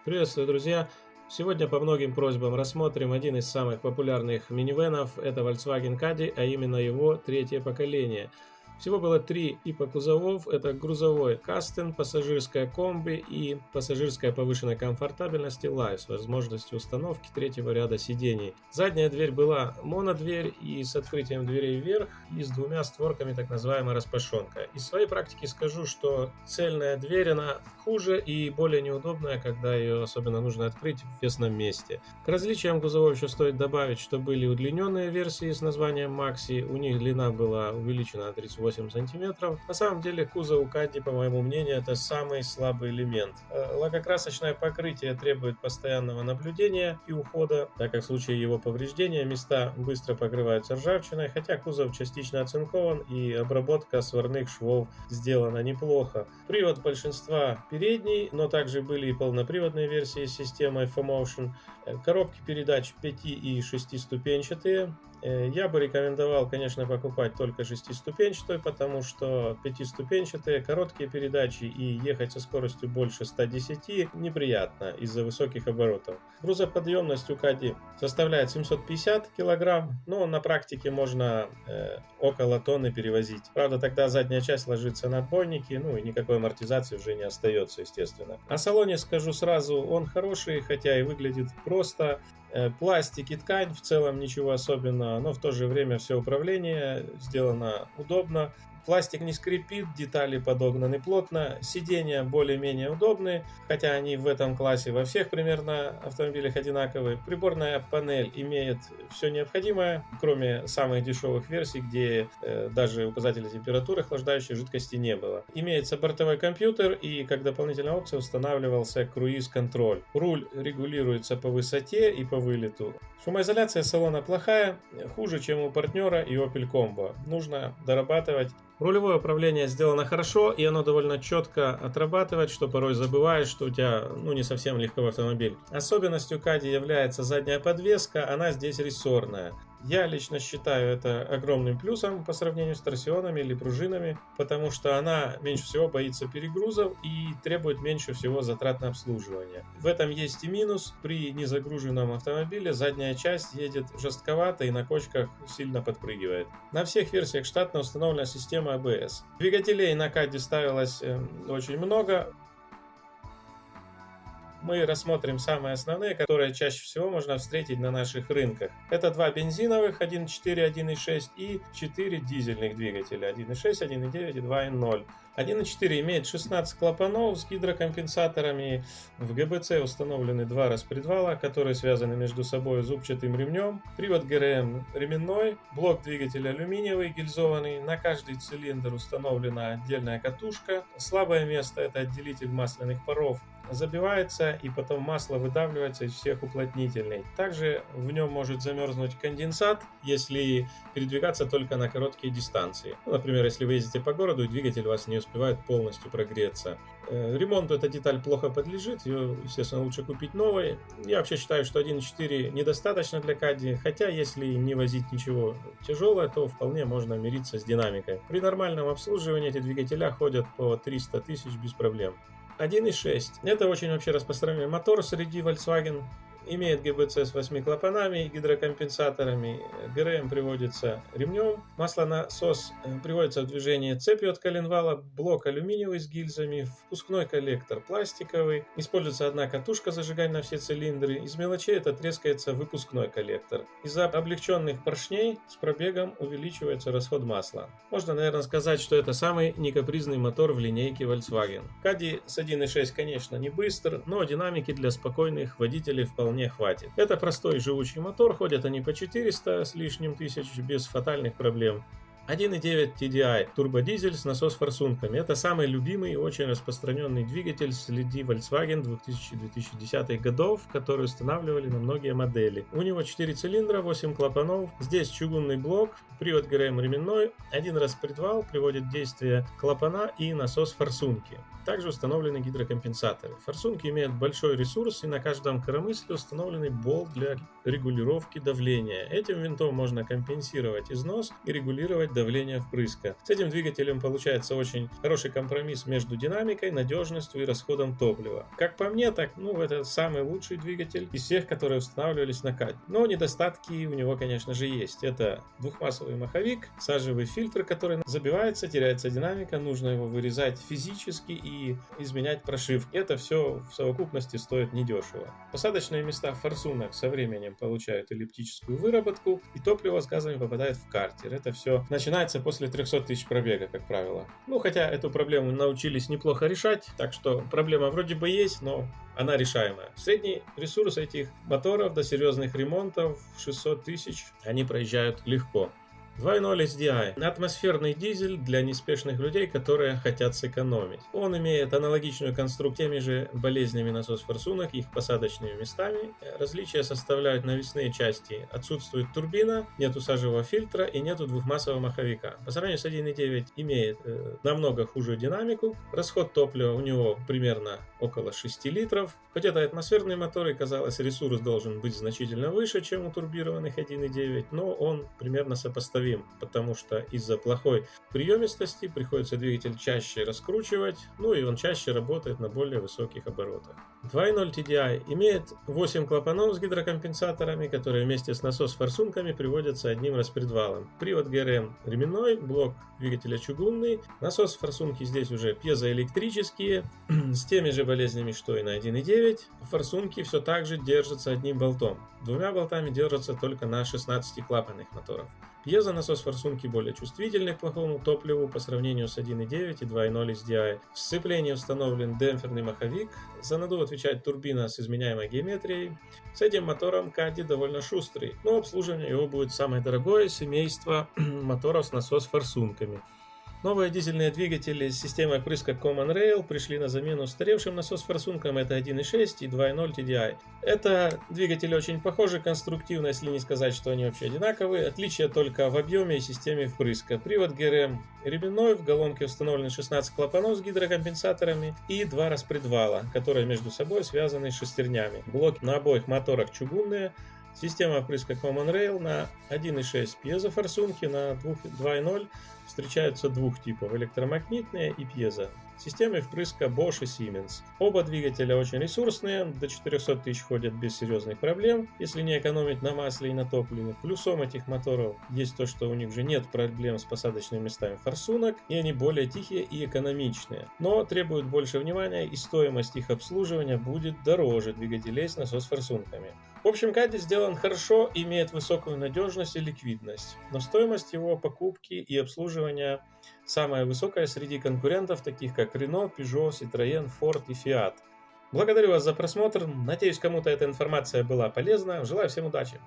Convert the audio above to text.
Приветствую, друзья! Сегодня по многим просьбам рассмотрим один из самых популярных минивенов. Это Volkswagen Caddy, а именно его третье поколение. Всего было три типа кузовов. Это грузовой Кастен, пассажирская комби и пассажирская повышенной комфортабельности Life с возможностью установки третьего ряда сидений. Задняя дверь была монодверь и с открытием дверей вверх и с двумя створками, так называемая распашонка. Из своей практики скажу, что цельная дверь она хуже и более неудобная, когда ее особенно нужно открыть в тесном месте. К различиям кузовов еще стоит добавить, что были удлиненные версии с названием Maxi. У них длина была увеличена на 38 сантиметров. На самом деле кузов у Caddy, по моему мнению, это самый слабый элемент. Лакокрасочное покрытие требует постоянного наблюдения и ухода, так как в случае его повреждения места быстро покрываются ржавчиной, хотя кузов частично оцинкован и обработка сварных швов сделана неплохо. Привод большинства передний, но также были и полноприводные версии с системой 4Motion. Коробки передач 5 и 6 ступенчатые. Я бы рекомендовал, конечно, покупать только шестиступенчатую, потому что пятиступенчатые короткие передачи и ехать со скоростью больше 110 неприятно из-за высоких оборотов. Грузоподъемность у Caddy составляет 750 кг, но на практике можно около тонны перевозить. Правда, тогда задняя часть ложится на отбойники, и никакой амортизации уже не остается, естественно. О салоне скажу сразу, он хороший, хотя и выглядит просто. Пластик и ткань в целом ничего особенного, но в то же время все управление сделано удобно. Пластик не скрипит, детали подогнаны плотно, сиденья более-менее удобные, хотя они в этом классе во всех примерно автомобилях одинаковые. Приборная панель имеет все необходимое, кроме самых дешевых версий, где даже указателя температуры охлаждающей жидкости не было. Имеется бортовой компьютер и как дополнительная опция устанавливался круиз-контроль. Руль регулируется по высоте и по вылету. Шумоизоляция салона плохая, хуже, чем у партнера и Opel Combo. Нужно дорабатывать. Рулевое управление сделано хорошо, и оно довольно четко отрабатывает, что порой забываешь, что у тебя не совсем легковой автомобиль. Особенностью Caddy является задняя подвеска, она здесь рессорная. Я лично считаю это огромным плюсом по сравнению с торсионами или пружинами, потому что она меньше всего боится перегрузов и требует меньше всего затрат на обслуживание. В этом есть и минус. При незагруженном автомобиле задняя часть едет жестковато и на кочках сильно подпрыгивает. На всех версиях штатно установлена система ABS. Двигателей на Caddy ставилось очень много. Мы рассмотрим самые основные, которые чаще всего можно встретить на наших рынках. Это два бензиновых 1.4, 1.6 и 4 дизельных двигателя 1.6, 1.9 и 2.0. 1.4 имеет 16 клапанов с гидрокомпенсаторами. В ГБЦ установлены два распредвала, которые связаны между собой зубчатым ремнем. Привод ГРМ ременной, блок двигателя алюминиевый, гильзованный. На каждый цилиндр установлена отдельная катушка. Слабое место — это отделитель масляных паров. Забивается и потом масло выдавливается из всех уплотнителей. Также в нем может замерзнуть конденсат, если передвигаться только на короткие дистанции. Например, если вы ездите по городу и двигатель у вас не успевает полностью прогреться. Ремонту эта деталь плохо подлежит, ее, естественно, лучше купить новой. Я вообще считаю, что 1.4 недостаточно для Caddy, хотя если не возить ничего тяжелое, то вполне можно мириться с динамикой. При нормальном обслуживании эти двигателя ходят по 300 тысяч без проблем. 1.6. Это очень вообще распространенный мотор среди Volkswagen. Имеет ГБЦ с 8 клапанами, гидрокомпенсаторами, ГРМ приводится ремнем, маслонасос приводится в движение цепью от коленвала, блок алюминиевый с гильзами, впускной коллектор пластиковый, используется одна катушка зажигания на все цилиндры, из мелочей это трескается выпускной коллектор. Из-за облегченных поршней с пробегом увеличивается расход масла. Можно, наверное, сказать, что это самый некапризный мотор в линейке Volkswagen. Caddy с 1.6, конечно, не быстр, но динамики для спокойных водителей вполне хватит. Это простой живучий мотор, ходят они по 400 с лишним тысяч без фатальных проблем. 1.9 TDI турбодизель с насос-форсунками. Это самый любимый и очень распространенный двигатель среди Volkswagen 2000-2010 годов, который устанавливали на многие модели. У него 4 цилиндра, 8 клапанов. Здесь чугунный блок, привод ГРМ ременной, один распредвал приводит в действие клапана и насос-форсунки. Также установлены гидрокомпенсаторы. Форсунки имеют большой ресурс, и на каждом коромысле установленный болт для регулировки давления. Этим винтом можно компенсировать износ и регулировать давление впрыска. С этим двигателем получается очень хороший компромисс между динамикой, надежностью и расходом топлива. Как по мне, так это самый лучший двигатель из всех, которые устанавливались на Кади. Но недостатки у него, конечно же, есть. Это двухмассовый маховик, сажевый фильтр, который забивается, теряется динамика, нужно его вырезать физически и изменять прошивки. Это все в совокупности стоит недешево. Посадочные места форсунок со временем получают эллиптическую выработку, и топливо с газами попадает в картер. Это все начинается после 300 тысяч пробега, как правило. Хотя эту проблему научились неплохо решать, так что проблема вроде бы есть, но она решаемая. Средний ресурс этих моторов до серьезных ремонтов 600 тысяч, они проезжают легко. 2.0 SDI. Атмосферный дизель для неспешных людей, которые хотят сэкономить. Он имеет аналогичную конструкцию теми же болезнями насос-форсунок, их посадочными местами. Различия составляют навесные части. Отсутствует турбина, нету сажевого фильтра и нету двухмассового маховика. По сравнению с 1.9 имеет намного хуже динамику. Расход топлива у него примерно около 6 литров. Хоть это атмосферный мотор, и казалось, ресурс должен быть значительно выше, чем у турбированных 1.9, но он примерно сопоставим, потому что из-за плохой приемистости приходится двигатель чаще раскручивать, и он чаще работает на более высоких оборотах. 2.0 TDI имеет 8 клапанов с гидрокомпенсаторами, которые вместе с насос-форсунками приводятся одним распредвалом. Привод ГРМ ременной, блок двигателя чугунный, насос-форсунки здесь уже пьезоэлектрические, с теми же болезнями, что и на 1.9. Форсунки все так же держатся одним болтом. Двумя болтами держатся только на 16 клапанных моторов. Пьезонасос форсунки более чувствительны к плохому топливу по сравнению с 1.9 и 2.0 SDI. В сцеплении установлен демпферный маховик. За наддув отвечает турбина с изменяемой геометрией. С этим мотором Кади довольно шустрый, но обслуживание его будет самое дорогое семейство моторов с насос-форсунками. Новые дизельные двигатели с системой впрыска Common Rail пришли на замену устаревшим насос-форсункам. Это 1.6 и 2.0 TDI. Это двигатели очень похожи конструктивно, если не сказать, что они вообще одинаковые. Отличие только в объеме и системе впрыска. Привод ГРМ ременной, в головке установлены 16 клапанов с гидрокомпенсаторами и 2 распредвала, которые между собой связаны шестернями. Блоки на обоих моторах чугунные. Система впрыска Common Rail на 1.6 пьезофорсунки, на 2.0 встречаются двух типов: электромагнитные и пьезо. Системы впрыска Bosch и Siemens. Оба двигателя очень ресурсные, до 400 тысяч ходят без серьезных проблем, если не экономить на масле и на топливе. Плюсом этих моторов есть то, что у них же нет проблем с посадочными местами форсунок, и они более тихие и экономичные. Но требуют больше внимания, и стоимость их обслуживания будет дороже двигателей с насос-форсунками. В общем, Кади сделан хорошо, имеет высокую надежность и ликвидность, но стоимость его покупки и обслуживания самая высокая среди конкурентов, таких как Renault, Peugeot, Citroën, Ford и Fiat. Благодарю вас за просмотр, надеюсь, кому-то эта информация была полезна, желаю всем удачи!